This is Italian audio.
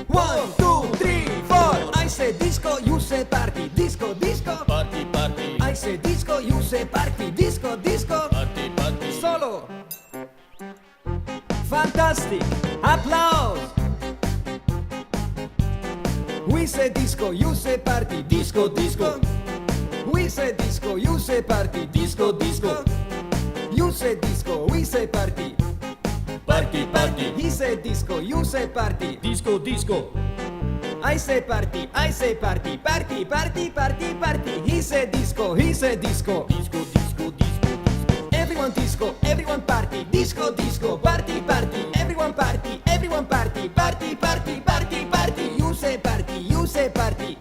One, two, three, four. I say disco, you say party. Disco, disco. Party, party, I say disco, you say party. Disco, disco. party, party. Solo. Fantastic. Applause. We say disco, you say party. Disco, disco. We say disco, you say party. Disco, disco. You say disco, we say party. Party, party. He say disco, you say party. Disco, disco. I say party, I say party. Party, party, party, party. He say disco, he say disco. Disco, disco, disco, disco. Everyone disco, everyone party. Disco, disco, party, party. Everyone party, everyone party. Party, party, party, party. You say party, you say party.